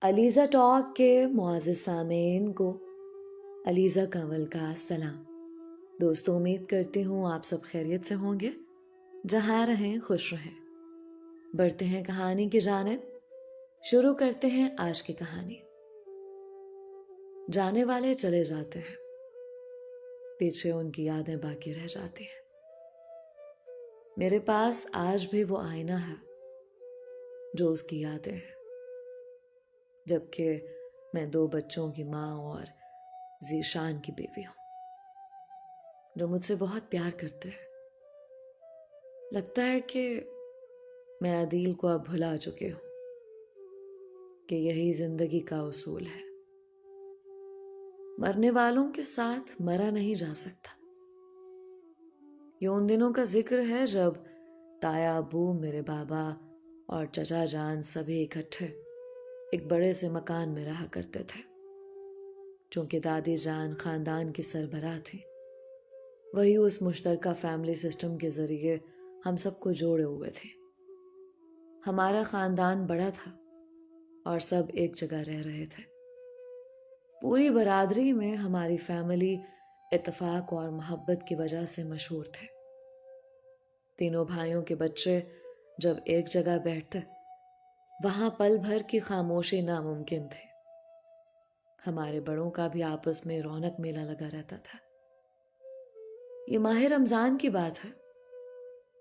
Aliza talk के मुआज़िज़ सामीन को अलीज़ा कंवल का सलाम। दोस्तों, उम्मीद करती हूँ आप सब खैरियत से होंगे। जहाँ रहें खुश रहें। बढ़ते हैं कहानी की जानिब। शुरू करते हैं आज की कहानी। जाने वाले चले जाते हैं, पीछे उनकी यादें बाकी रह जाती हैं। मेरे पास आज भी वो आईना है जो उसकी यादें हैं, जबकि मैं 2 बच्चों की माँ और ज़ीशान की बीवी हूँ, जो मुझसे बहुत प्यार करते हैं। लगता है कि मैं अदील को अब भुला चुकी हूँ कि यही जिंदगी का उसूल है। मरने वालों के साथ मरा नहीं जा सकता। ये उन दिनों का जिक्र है जब ताया अबू, मेरे बाबा और चचा जान सभी इकट्ठे एक बड़े से मकान में रहा करते थे। चूंकि दादी जान खानदान की सरबराह थी, वही उस मुश्तरका फैमिली सिस्टम के जरिए हम सबको जोड़े हुए थे। हमारा खानदान बड़ा था और सब एक जगह रह रहे थे। पूरी बरादरी में हमारी फैमिली इत्तेफाक और मोहब्बत की वजह से मशहूर थे। तीनों भाइयों के बच्चे जब एक जगह बैठते, वहां पल भर की खामोशी नामुमकिन थे। हमारे बड़ों का भी आपस में रौनक मेला लगा रहता था। ये माह रमजान की बात है।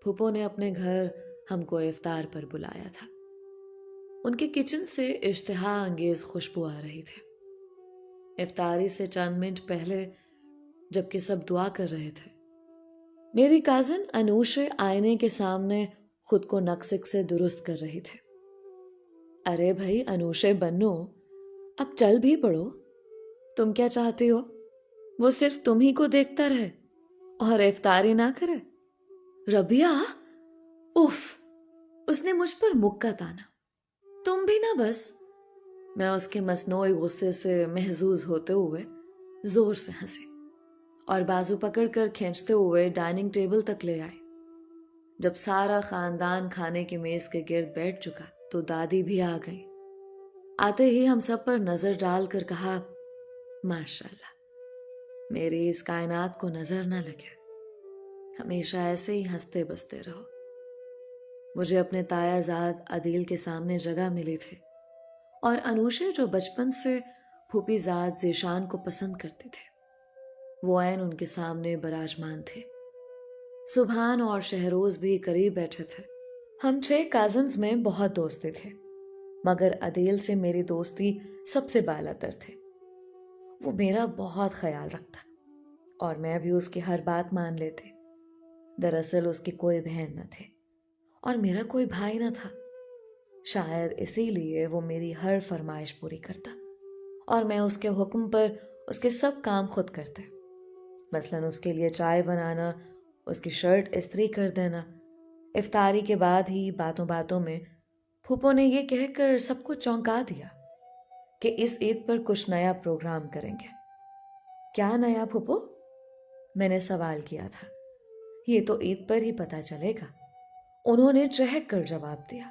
फूफो ने अपने घर हमको इफ्तार पर बुलाया था। उनके किचन से इश्तिहा अंगेज खुशबू आ रही थी। इफ्तारी से चंद मिनट पहले जबकि सब दुआ कर रहे थे, मेरी काजन अनूशे आईने के सामने खुद को नक्सिक से दुरुस्त कर रही थी। अरे भाई अनूशे बन्नो, अब चल भी पड़ो। तुम क्या चाहती हो? वो सिर्फ तुम ही को देखता रहे और इफ्तारी ना करे? रबिया, उफ! उसने मुझ पर मुक्का ताना। तुम भी ना बस। मैं उसके मसनूई गुस्से से महजूज होते हुए जोर से हंसी और बाजू पकड़कर खींचते हुए डाइनिंग टेबल तक ले आए। जब सारा खानदान खाने की मेज के गिर्द बैठ चुका तो दादी भी आ गई। आते ही हम सब पर नजर डालकर कहा, माशाल्लाह, मेरी इस कायनात को नजर न लगे। हमेशा ऐसे ही हंसते बसते रहो। मुझे अपने तायाजाद अदील के सामने जगह मिली थी और अनूशे जो बचपन से फूफीजाद ज़ीशान को पसंद करते थे, वो ऐन उनके सामने बराजमान थे। सुभान और शहरोज भी करीब बैठे थे। हम 6 काजन्स में बहुत दोस्ती थे, मगर अदील से मेरी दोस्ती सबसे बालातर थे। वो मेरा बहुत ख्याल रखता और मैं भी उसकी हर बात मान लेते। दरअसल उसकी कोई बहन न थे और मेरा कोई भाई न था। शायद इसीलिए वो मेरी हर फरमाइश पूरी करता और मैं उसके हुक्म पर उसके सब काम खुद करते। मसलन उसके लिए चाय बनाना, उसकी शर्ट इस्त्री कर देना। इफ्तारी के बाद ही बातों बातों में फूफो ने यह कहकर सबको चौंका दिया कि इस ईद पर कुछ नया प्रोग्राम करेंगे। क्या नया फूफो? मैंने सवाल किया था। ये तो ईद पर ही पता चलेगा, उन्होंने चहक कर जवाब दिया।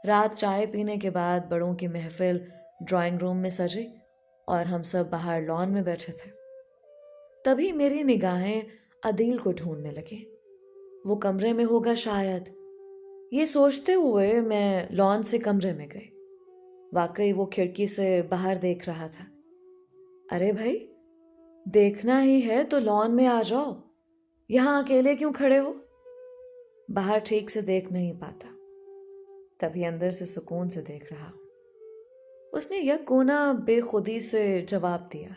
रात चाय पीने के बाद बड़ों की महफिल ड्राइंग रूम में सजी और हम सब बाहर लॉन में बैठे थे। तभी मेरी निगाहें अदील को ढूंढने लगी। वो कमरे में होगा शायद। ये सोचते हुए मैं लॉन से कमरे में गई। वाकई वो खिड़की से बाहर देख रहा था। अरे भाई, देखना ही है तो लॉन में आ जाओ, यहां अकेले क्यों खड़े हो? बाहर ठीक से देख नहीं पाता, तभी अंदर से सुकून से देख रहा हूं। उसने यह कोना बेखुदी से जवाब दिया,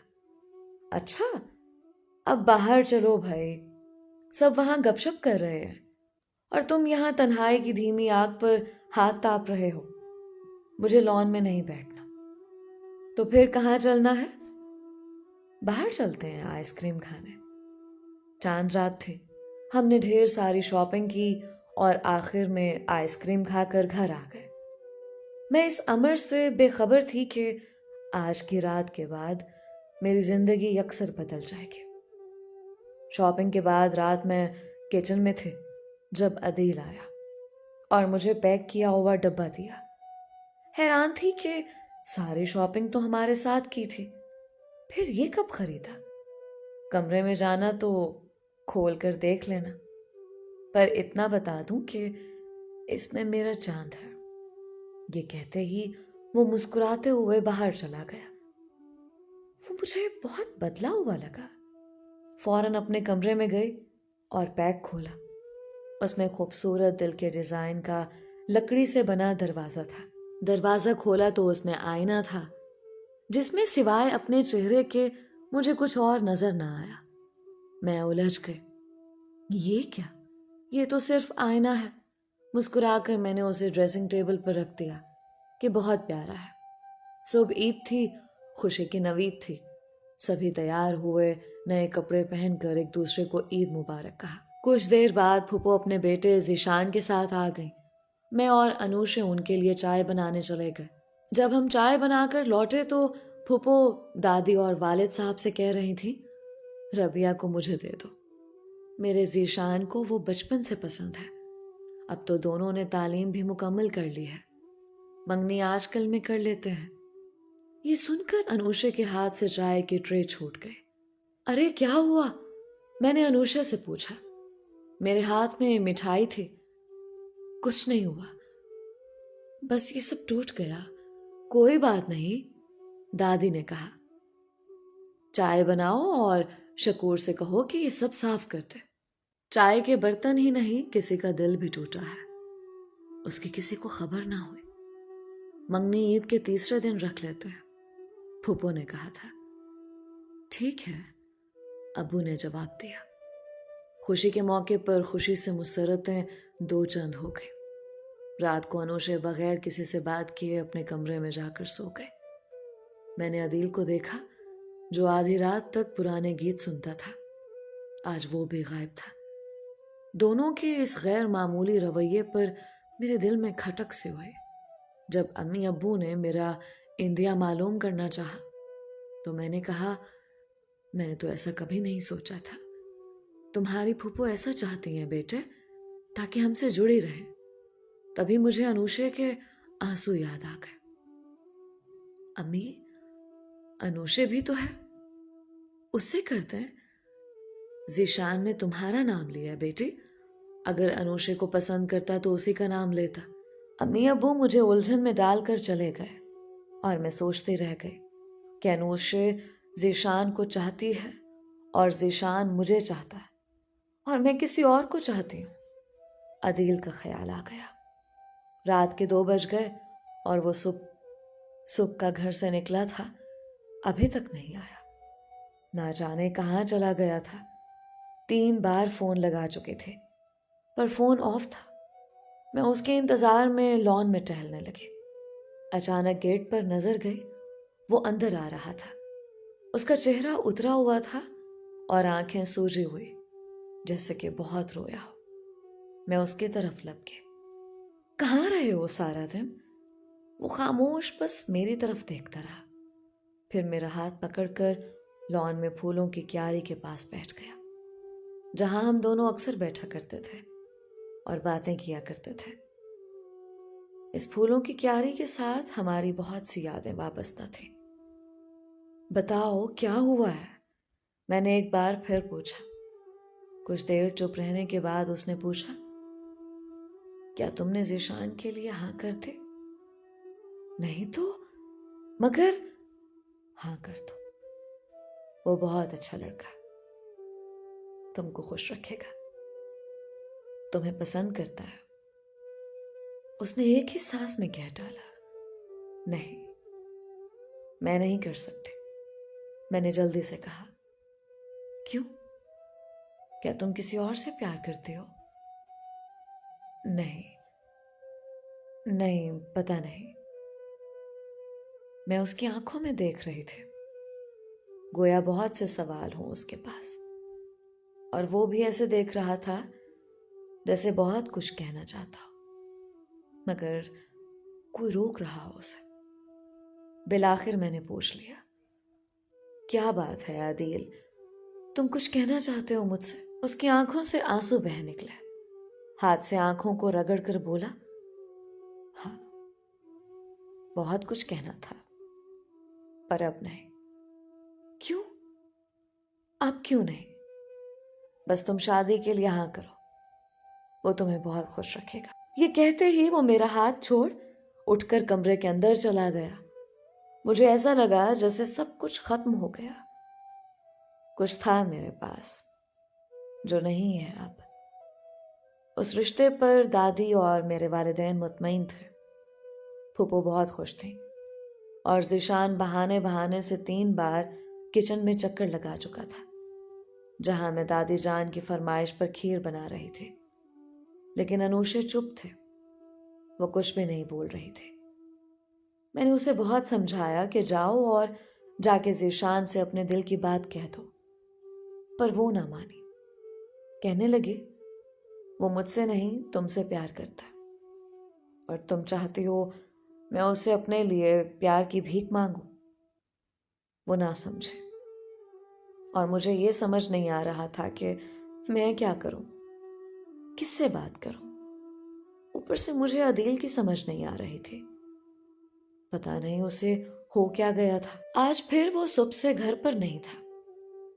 अच्छा, अब बाहर चलो भाई, सब वहां गपशप कर रहे हैं और तुम यहां तन्हाई की धीमी आग पर हाथ ताप रहे हो। मुझे लॉन में नहीं बैठना। तो फिर कहाँ चलना है? बाहर चलते हैं आइसक्रीम खाने। चांद रात थी। हमने ढेर सारी शॉपिंग की और आखिर में आइसक्रीम खाकर घर आ गए। मैं इस अमर से बेखबर थी कि आज की रात के बाद मेरी जिंदगी अक्सर बदल जाएगी। शॉपिंग के बाद रात में किचन में थे जब अदील आया और मुझे पैक किया हुआ डब्बा दिया। हैरान थी कि सारी शॉपिंग तो हमारे साथ की थी, फिर ये कब खरीदा? कमरे में जाना तो खोल कर देख लेना, पर इतना बता दूं कि इसमें मेरा चांद है। ये कहते ही वो मुस्कुराते हुए बाहर चला गया। वो मुझे बहुत बदला हुआ लगा। फौरन अपने कमरे में गई और बैग खोला। उसमें खूबसूरत दिल के डिजाइन का लकड़ी से बना दरवाजा था। दरवाजा खोला तो उसमें आईना था, जिसमें सिवाय अपने चेहरे के मुझे कुछ और नजर ना आया। मैं उलझ गई। ये क्या? ये तो सिर्फ आईना है। मुस्कुराकर मैंने उसे ड्रेसिंग टेबल पर रख दिया कि बहुत प्यारा है। सुबह ईद थी, खुशी की नवीद थी। सभी तैयार हुए, नए कपड़े पहनकर एक दूसरे को ईद मुबारक कहा। कुछ देर बाद फूफो अपने बेटे जीशान के साथ आ गई। मैं और अनुषे उनके लिए चाय बनाने चले गए। जब हम चाय बनाकर लौटे तो फूफो दादी और वालिद साहब से कह रही थी, रबिया को मुझे दे दो। मेरे जीशान को वो बचपन से पसंद है। अब तो दोनों ने तालीम भी मुकम्मल कर ली है। मंगनी आजकल में कर लेते हैं। ये सुनकर अनुषे के हाथ से चाय की ट्रे छूट गई। अरे क्या हुआ? मैंने अनुषा से पूछा। मेरे हाथ में मिठाई थी। कुछ नहीं हुआ, बस ये सब टूट गया। कोई बात नहीं, दादी ने कहा। चाय बनाओ और शकूर से कहो कि ये सब साफ कर दे। चाय के बर्तन ही नहीं, किसी का दिल भी टूटा है। उसकी किसी को खबर ना हुई। मंगनी ईद के तीसरे दिन रख लेते हैं, फूफो ने कहा था। ठीक है, अब्बू ने जवाब दिया। खुशी के मौके पर खुशी से मुसरतें दो चंद हो गई। रात को अनुषे बगैर किसी से बात किए अपने कमरे में जाकर सो गए। मैंने अदील को देखा, जो आधी रात तक पुराने गीत सुनता था। आज वो भी गायब था। दोनों के इस गैर मामूली रवैये पर मेरे दिल में खटक से हुई। जब अम्मी अब्बू ने मेरा इंदिया मालूम करना चाहा तो मैंने कहा, मैंने तो ऐसा कभी नहीं सोचा था। तुम्हारी फूफो ऐसा चाहती हैं बेटे, ताकि हमसे जुड़ी रहे। तभी मुझे अनुषे के आंसू याद आ गए। अम्मी, अनुषे भी तो है, उससे करते हैं। जीशान ने तुम्हारा नाम लिया बेटी। अगर अनुषे को पसंद करता तो उसी का नाम लेता। अम्मी अब्बू मुझे उलझन में डालकर चले गए और मैं सोचती रह गई कि अनुषे जीशान को चाहती है और जीशान मुझे चाहता है और मैं किसी और को चाहती हूँ। अदील का ख्याल आ गया। रात के 2 बज गए और वो सुख का घर से निकला था, अभी तक नहीं आया। ना जाने कहाँ चला गया था। 3 बार फोन लगा चुके थे, पर फोन ऑफ था। मैं उसके इंतजार में लॉन में टहलने लगी। अचानक गेट पर नजर गई। वो अंदर आ रहा था। उसका चेहरा उतरा हुआ था और आंखें सूजी हुई, जैसे कि बहुत रोया हो। मैं उसकी तरफ लपकी। कहाँ रहे हो सारा दिन? वो खामोश बस मेरी तरफ देखता रहा। फिर मेरा हाथ पकड़कर लॉन में फूलों की क्यारी के पास बैठ गया, जहां हम दोनों अक्सर बैठा करते थे और बातें किया करते थे। इस फूलों की क्यारी के साथ हमारी बहुत सी यादें वाबस्ता थी। बताओ क्या हुआ है? मैंने एक बार फिर पूछा। कुछ देर चुप रहने के बाद उसने पूछा, क्या तुमने जीशान के लिए हाँ कर दे? नहीं तो, मगर हाँ कर दो। वो बहुत अच्छा लड़का, तुमको खुश रखेगा, तुम्हें पसंद करता है। उसने एक ही सांस में कह डाला। नहीं, मैं नहीं कर सकती, मैंने जल्दी से कहा। क्यों? क्या तुम किसी और से प्यार करते हो? नहीं नहीं, पता नहीं। मैं उसकी आंखों में देख रही थी, गोया बहुत से सवाल हों उसके पास, और वो भी ऐसे देख रहा था जैसे बहुत कुछ कहना चाहता हो, मगर कोई रोक रहा हो उसे। बिलाखिर मैंने पूछ लिया, क्या बात है आदिल, तुम कुछ कहना चाहते हो मुझसे? उसकी आंखों से आंसू बह निकले। हाथ से आंखों को रगड़ कर बोला, हाँ, बहुत कुछ कहना था, पर अब नहीं। क्यों? अब क्यों नहीं? बस तुम शादी के लिए हाँ करो, वो तुम्हें बहुत खुश रखेगा। ये कहते ही वो मेरा हाथ छोड़ उठकर कमरे के अंदर चला गया। मुझे ऐसा लगा जैसे सब कुछ खत्म हो गया। कुछ था मेरे पास जो नहीं है अब। उस रिश्ते पर दादी और मेरे वालिदैन मुतमईन थे। फूफो बहुत खुश थी और ज़ीशान बहाने बहाने से 3 बार किचन में चक्कर लगा चुका था, जहां मैं दादी जान की फरमाइश पर खीर बना रही थी। लेकिन अनूशे चुप थे, वो कुछ भी नहीं बोल रही थी। मैंने उसे बहुत समझाया कि जाओ और जाके ज़ीशान से अपने दिल की बात कह दो, पर वो ना मानी। कहने लगी, वो मुझसे नहीं तुमसे प्यार करता है और तुम चाहती हो मैं उसे अपने लिए प्यार की भीख मांगू। वो ना समझे और मुझे ये समझ नहीं आ रहा था कि मैं क्या करूं, किससे बात करूं। ऊपर से मुझे अदील की समझ नहीं आ रही थी। पता नहीं उसे हो क्या गया था। आज फिर वो सुबह से घर पर नहीं था,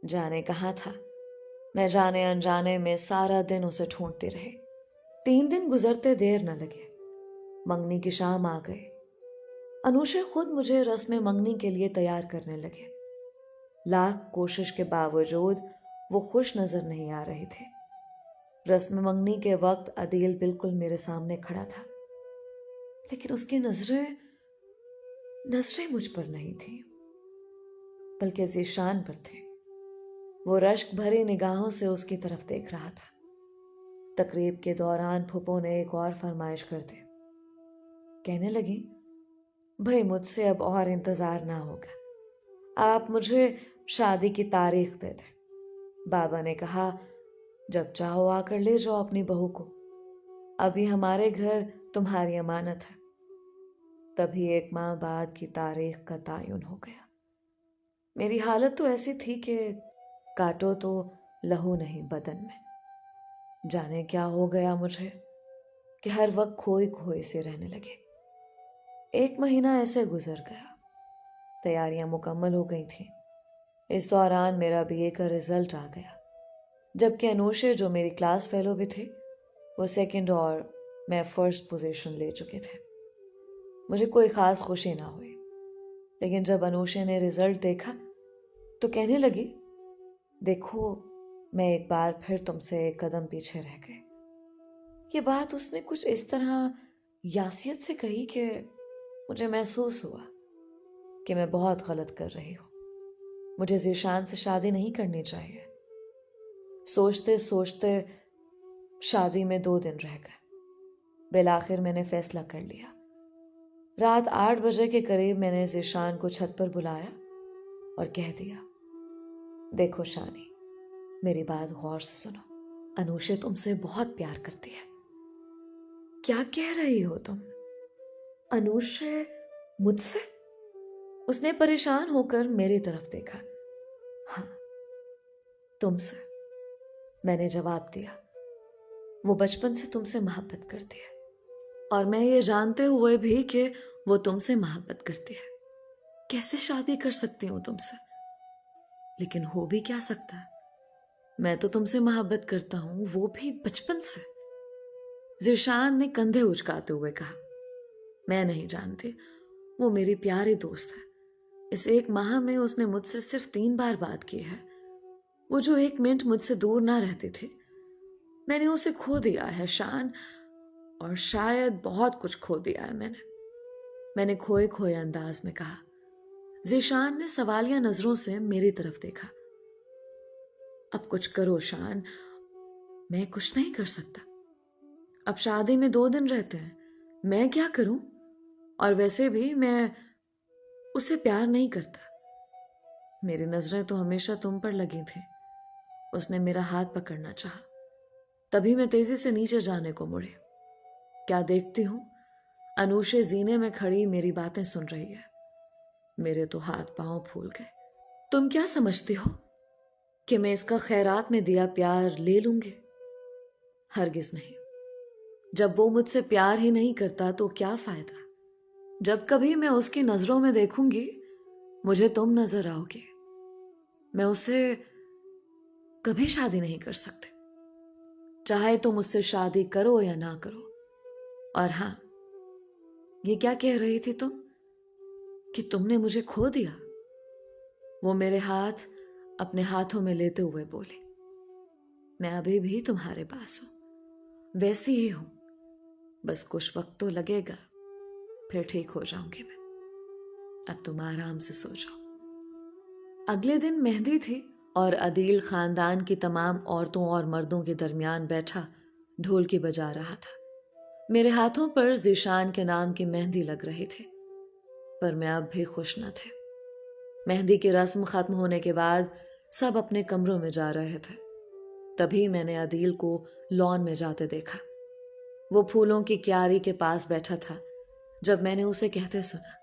जाने कहाँ था। मैं जाने अनजाने में सारा दिन उसे ढूंढती रही। 3 दिन गुजरते देर न लगे, मंगनी की शाम आ गई। अनुषे खुद मुझे रस्म मंगनी के लिए तैयार करने लगे। लाख कोशिश के बावजूद वो खुश नजर नहीं आ रहे थे। रस्म मंगनी के वक्त अदील बिल्कुल मेरे सामने खड़ा था, लेकिन उसकी नजरें नजरें मुझ पर नहीं थी, बल्कि ज़ीशान पर थे। वो रश्क भरी निगाहों से उसकी तरफ देख रहा था। तकरीब के दौरान फूफो ने एक और फरमाइश कर दी। कहने लगी, भाई मुझसे अब और इंतजार ना होगा, आप मुझे शादी की तारीख दे दें। बाबा ने कहा, जब चाहो आकर ले जाओ अपनी बहू को, अभी हमारे घर तुम्हारी अमानत है। तभी 1 माह बाद की तारीख का तयन हो गया। मेरी हालत तो ऐसी थी कि काटो तो लहू नहीं बदन में। जाने क्या हो गया मुझे कि हर वक्त खोई खोई से रहने लगे। 1 महीना ऐसे गुजर गया। तैयारियां मुकम्मल हो गई थी। इस दौरान मेरा बीए का रिजल्ट आ गया, जबकि अनुषे जो मेरी क्लास फेलो भी थे वो 2nd और मैं 1st पोजीशन ले चुके थे। मुझे कोई खास खुशी ना हुई, लेकिन जब अनुषे ने रिजल्ट देखा तो कहने लगी, देखो मैं एक बार फिर तुमसे 1 कदम पीछे रह गई। ये बात उसने कुछ इस तरह यासियत से कही कि मुझे महसूस हुआ कि मैं बहुत गलत कर रही हूँ। मुझे ज़ीशान से शादी नहीं करनी चाहिए। सोचते सोचते शादी में 2 दिन रह गए। बिलाखिर मैंने फैसला कर लिया। रात 8 बजे के करीब मैंने ज़ीशान को छत पर बुलाया और कह दिया, देखो शानी, मेरी बात गौर से सुनो। अनुषे तुमसे बहुत प्यार करती है। क्या कह रही हो तुम? अनुषे मुझसे? उसने परेशान होकर मेरी तरफ देखा। हाँ, तुमसे, मैंने जवाब दिया। वो बचपन से तुमसे मोहब्बत करती है और मैं ये जानते हुए भी कि वो तुमसे मोहब्बत करती है, कैसे शादी कर सकती हूं तुमसे? लेकिन हो भी क्या सकता है, मैं तो तुमसे मोहब्बत करता हूं, वो भी बचपन से। ज़ीशान ने कंधे उचकाते हुए कहा, मैं नहीं जानती, वो मेरी प्यारी दोस्त है। इस 1 माह में उसने मुझसे सिर्फ 3 बार बात की है। वो जो 1 मिनट मुझसे दूर ना रहती थी, मैंने उसे खो दिया है शान, और शायद बहुत कुछ खो दिया है मैंने खोए खोए अंदाज में कहा। ज़ीशान ने सवालिया नजरों से मेरी तरफ देखा। अब कुछ करो शान, मैं कुछ नहीं कर सकता। अब शादी में 2 दिन रहते हैं, मैं क्या करूं? और वैसे भी मैं उसे प्यार नहीं करता। मेरी नजरें तो हमेशा तुम पर लगी थी। उसने मेरा हाथ पकड़ना चाहा, तभी मैं तेजी से नीचे जाने को मुड़ी। क्या देखती हूं, अनुषे जीने में खड़ी मेरी बातें सुन रही है। मेरे तो हाथ पांव फूल गए। तुम क्या समझती हो कि मैं इसका खैरात में दिया प्यार ले लूंगी? हरगिज नहीं। जब वो मुझसे प्यार ही नहीं करता तो क्या फायदा? जब कभी मैं उसकी नजरों में देखूंगी, मुझे तुम नजर आओगे, मैं उसे कभी शादी नहीं कर सकते, चाहे तुम मुझसे शादी करो या ना करो। और हाँ, ये क्या कह रही थी तुम कि तुमने मुझे खो दिया? वो मेरे हाथ अपने हाथों में लेते हुए बोली, मैं अभी भी तुम्हारे पास हूं, वैसी ही हूं, बस कुछ वक्त तो लगेगा, फिर ठीक हो जाऊंगी मैं। अब तुम आराम से सो जाओ। अगले दिन मेहंदी थी और अदील खानदान की तमाम औरतों और मर्दों के दरमियान बैठा ढोलकी बजा रहा था। मेरे हाथों पर जीशान के नाम की मेहंदी लग रही थी, पर मैं अब भी खुश न थे। मेहंदी की रस्म खत्म होने के बाद सब अपने कमरों में जा रहे थे। तभी मैंने अदील को लॉन में जाते देखा। वो फूलों की क्यारी के पास बैठा था जब मैंने उसे कहते सुना,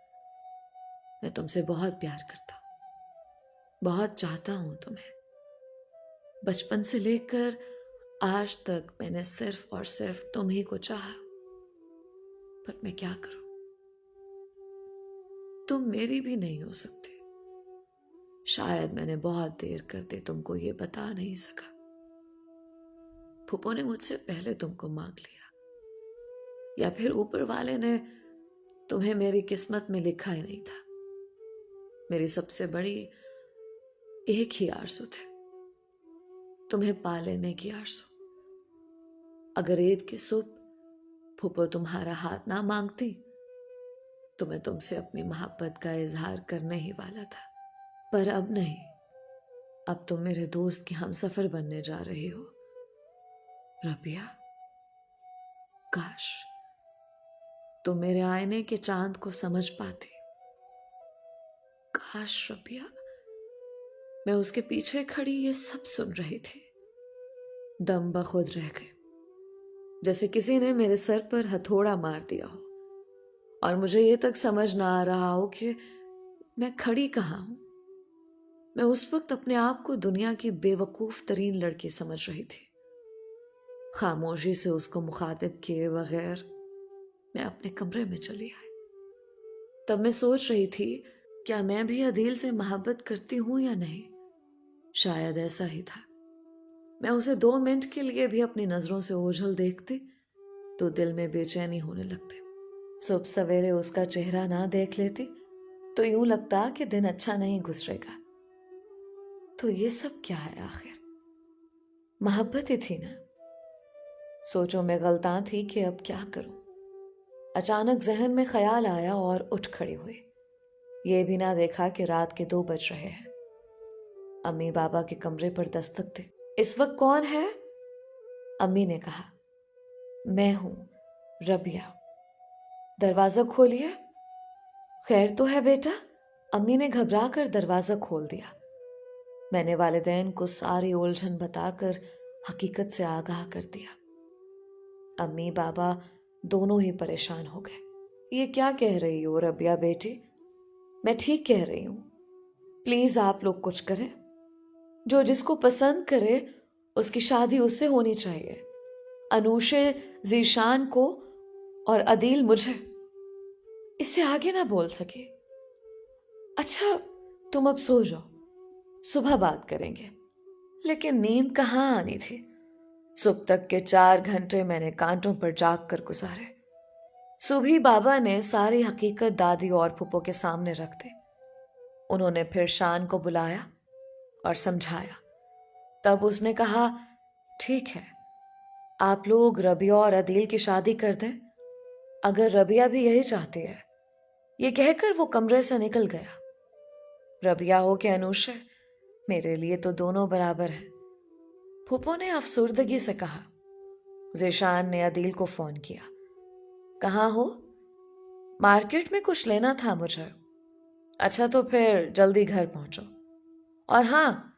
मैं तुमसे बहुत प्यार करता हूं, बहुत चाहता हूं तुम्हें। बचपन से लेकर आज तक मैंने सिर्फ और सिर्फ तुम ही को चाहा, पर मैं क्या करूं, तुम मेरी भी नहीं हो सकती। शायद मैंने बहुत देर कर दी, तुमको ये बता नहीं सका। फूफो ने मुझसे पहले तुमको मांग लिया, या फिर ऊपर वाले ने तुम्हें मेरी किस्मत में लिखा ही नहीं था। मेरी सबसे बड़ी एक ही आरज़ू थी, तुम्हें पा लेने की आरज़ू। अगर ईद की सुबह फूफो तुम्हारा हाथ ना मांगती तो मैं तुमसे अपनी मोहब्बत का इजहार करने ही वाला था, पर अब नहीं। अब तुम मेरे दोस्त की हमसफर बनने जा रही हो। रबिया, काश तुम मेरे आईने के चांद को समझ पाती। काश रबिया, मैं उसके पीछे खड़ी ये सब सुन रही थी। दम बखुद रह गए, जैसे किसी ने मेरे सर पर हथौड़ा मार दिया हो और मुझे ये तक समझ ना आ रहा हो कि मैं खड़ी कहाँ हूं। मैं उस वक्त अपने आप को दुनिया की बेवकूफ तरीन लड़की समझ रही थी। खामोशी से उसको मुखातिब किए बगैर मैं अपने कमरे में चली आई। तब मैं सोच रही थी, क्या मैं भी अदील से मोहब्बत करती हूं या नहीं? शायद ऐसा ही था। मैं उसे 2 मिनट के लिए भी अपनी नजरों से ओझल देखती तो दिल में बेचैनी होने लगती। सुबह सवेरे उसका चेहरा ना देख लेती तो यूं लगता कि दिन अच्छा नहीं गुजरेगा। तो ये सब क्या है आखिर? मोहब्बत ही थी ना। सोचो मैं गलतान थी कि अब क्या करूं। अचानक जहन में ख्याल आया और उठ खड़ी हुई। ये भी ना देखा कि रात के 2 बज रहे हैं। अम्मी बाबा के कमरे पर दस्तक दी। इस वक्त कौन है? अम्मी ने कहा। मैं हूं, रबिया। दरवाजा खोलिए। खैर तो है बेटा? अम्मी ने घबरा कर दरवाजा खोल दिया। मैंने वालिदैन को सारी उलझन बताकर हकीकत से आगाह कर दिया। अम्मी बाबा दोनों ही परेशान हो गए। ये क्या कह रही हो रबिया बेटी? मैं ठीक कह रही हूं। प्लीज आप लोग कुछ करें। जो जिसको पसंद करे उसकी शादी उससे होनी चाहिए। अनूशे जीशान को और अदील मुझे। इससे आगे ना बोल सके। अच्छा तुम अब सो जाओ, सुबह बात करेंगे। लेकिन नींद कहाँ आनी थी। सुबह तक के 4 घंटे मैंने कांटों पर जाग कर गुजारे। सुबह बाबा ने सारी हकीकत दादी और फूफो के सामने रख दी। उन्होंने फिर शान को बुलाया और समझाया। तब उसने कहा, ठीक है, आप लोग रबिया और अदील की शादी कर दें, अगर रबिया भी यही चाहती है। ये कहकर वो कमरे से निकल गया। रबिया हो के अनुष है, मेरे लिए तो दोनों बराबर हैं। फूफो ने अफसुर्दगी से कहा। जीशान ने अदील को फोन किया। कहाँ हो? मार्केट में कुछ लेना था मुझे। अच्छा तो फिर जल्दी घर पहुंचो। और हाँ,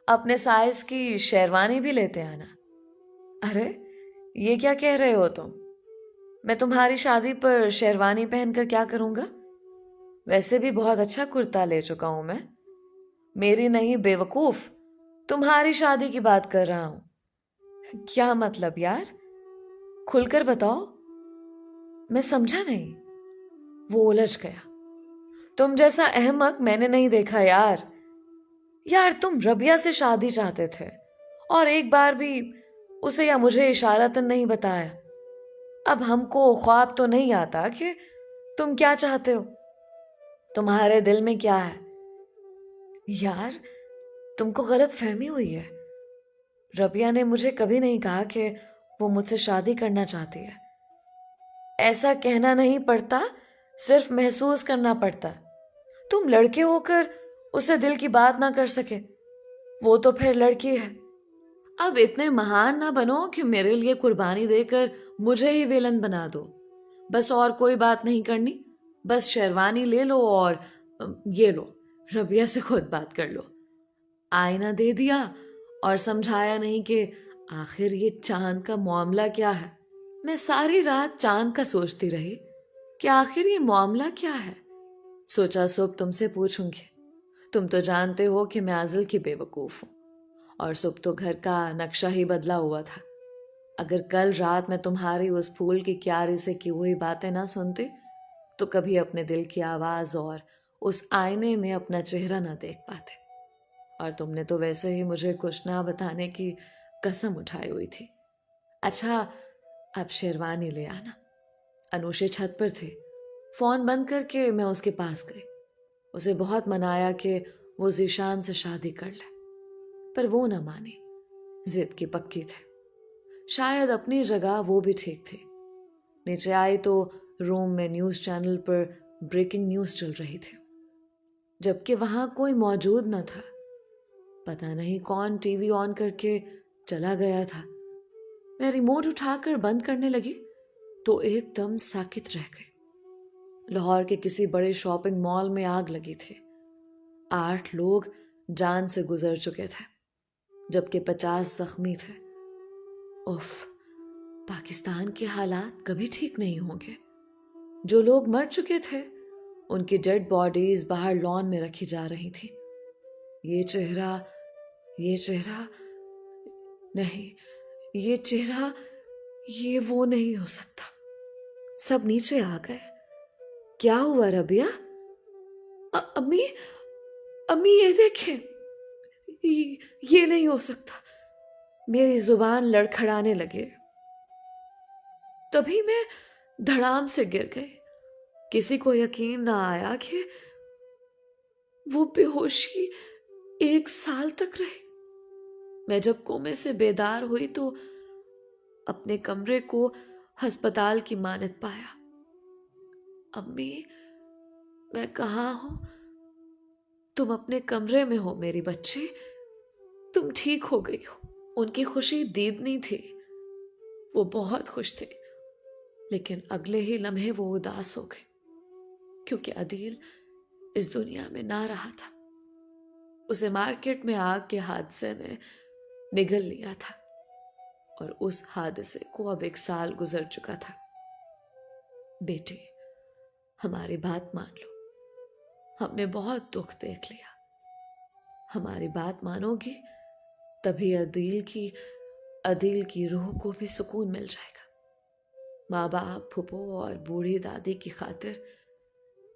अपने साइज की शेरवानी भी लेते आना। अरे ये क्या कह रहे हो तुम? मैं तुम्हारी शादी पर शेरवानी पहनकर क्या करूंगा? वैसे भी बहुत अच्छा कुर्ता ले चुका हूं मैं। मेरी नहीं बेवकूफ, तुम्हारी शादी की बात कर रहा हूं। क्या मतलब यार? खुलकर बताओ। मैं समझा नहीं। वो उलझ गया। तुम जैसा अहमक मैंने नहीं देखा यार। यार तुम रबिया से शादी चाहते थे और एक बार भी उसे या मुझे इशारतन नहीं बताया। अब हमको ख्वाब तो नहीं आता कि तुम क्या चाहते हो, तुम्हारे दिल में क्या है। यार तुमको गलत फहमी हुई है। रबिया ने मुझे कभी नहीं कहा कि वो मुझसे शादी करना चाहती है। ऐसा कहना नहीं पड़ता, सिर्फ महसूस करना पड़ता। तुम लड़के होकर उसे दिल की बात ना कर सके, वो तो फिर लड़की है। अब इतने महान ना बनो कि मेरे लिए कुर्बानी देकर मुझे ही विलन बना दो। बस और कोई बात नहीं करनी, बस शेरवानी ले लो और ये लो, रबिया से खुद बात कर लो। आईना दे दिया और समझाया नहीं कि आखिर ये चांद का मामला क्या है। मैं सारी रात चांद का सोचती रही कि आखिर ये मामला क्या है। सोचा सुबह तुमसे पूछूंगी। तुम तो जानते हो कि मैं आजिल की बेवकूफ हूं और सुबह तो घर का नक्शा ही बदला हुआ था। अगर कल रात मैं तुम्हारी उस फूल की क्यारी से की हुई बातें ना सुनती तो कभी अपने दिल की आवाज और उस आईने में अपना चेहरा ना देख पाते। और तुमने तो वैसे ही मुझे कुछ ना बताने की कसम उठाई हुई थी। अच्छा, अब शेरवानी ले आना। अनुषे छत पर थे। फोन बंद करके मैं उसके पास गई। उसे बहुत मनाया कि वो जीशान से शादी कर ले, पर वो ना मानी, जिद की पक्की थे। शायद अपनी जगह वो भी ठीक थी। नीचे आई तो रूम में न्यूज चैनल पर ब्रेकिंग न्यूज चल रही थी, जबकि वहां कोई मौजूद न था। पता नहीं कौन टीवी ऑन करके चला गया था। मैं रिमोट उठाकर बंद करने लगी तो एकदम साकित रह गई। लाहौर के किसी बड़े शॉपिंग मॉल में आग लगी थी। 8 लोग जान से गुजर चुके थे, जबकि 50 जख्मी थे। उफ, पाकिस्तान के हालात कभी ठीक नहीं होंगे। जो लोग मर चुके थे उनकी डेड बॉडीज बाहर लॉन में रखी जा रही थी। ये चेहरा नहीं, ये वो नहीं हो सकता। सब नीचे आ गए। क्या हुआ रबिया? अम्मी, अम्मी ये देखें, ये नहीं हो सकता। मेरी जुबान लड़खड़ाने लगे। तभी मैं धड़ाम से गिर गई। किसी को यकीन ना आया कि वो बेहोशी 1 साल तक रही। मैं जब कोमे से बेदार हुई तो अपने कमरे को अस्पताल की मानद पाया। अम्मी, मैं कहाँ हूं? तुम अपने कमरे में हो मेरी बच्ची। तुम ठीक हो गई हो। उनकी खुशी दीदनी थी। वो बहुत खुश थे, लेकिन अगले ही लम्हे वो उदास हो गए, क्योंकि अदील इस दुनिया में ना रहा था। उसे मार्केट में आग के हादसे ने निगल लिया था और उस हादसे को अब 1 साल गुजर चुका था। बेटी, हमारी बात मान लो। हमने बहुत दुख देख लिया। हमारी बात मानोगी तभी अदील की रूह को भी सुकून मिल जाएगा। माँ बाप, फूफो और बूढ़ी दादी की खातिर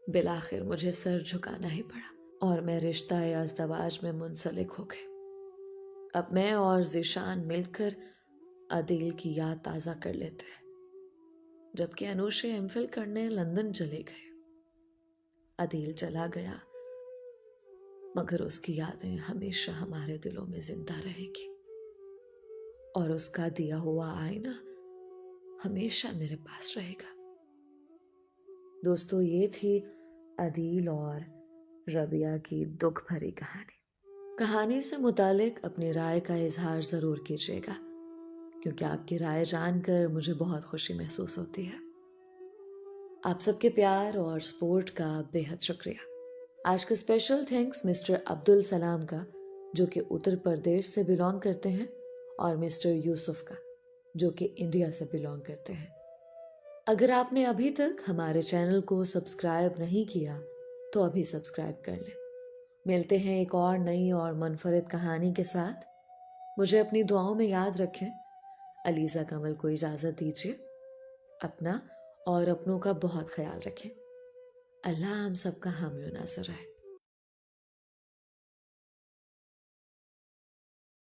बिलाखिर मुझे सर झुकाना ही पड़ा और मैं रिश्ता अज़दवाज में मुंसलिक हो गई। अब मैं और ज़ीशान मिलकर अदील की याद ताज़ा कर लेते हैं, जबकि अनुषे एमफिल करने लंदन चले गए। अदील चला गया, मगर उसकी यादें हमेशा हमारे दिलों में जिंदा रहेंगी और उसका दिया हुआ आईना हमेशा मेरे पास रहेगा। दोस्तों, ये थी अदील और रबिया की दुख भरी कहानी से मुतालिक अपनी राय का इजहार ज़रूर कीजिएगा, क्योंकि आपकी राय जानकर मुझे बहुत खुशी महसूस होती है। आप सबके प्यार और सपोर्ट का बेहद शुक्रिया। आज का special thanks mister Abdul Salam का, जो कि उत्तर प्रदेश से बिलोंग करते हैं, और मिस्टर यूसुफ का, जो कि इंडिया से बिलोंग करते हैं। अगर आपने अभी तक हमारे चैनल को सब्सक्राइब नहीं किया तो अभी सब्सक्राइब कर लें। मिलते हैं एक और नई और मुनफरिद कहानी के साथ। मुझे अपनी दुआओं में याद रखें। अलीज़ा कमल को इजाज़त दीजिए। अपना और अपनों का बहुत ख्याल रखें। अल्लाह हम सबका हामी नासर है।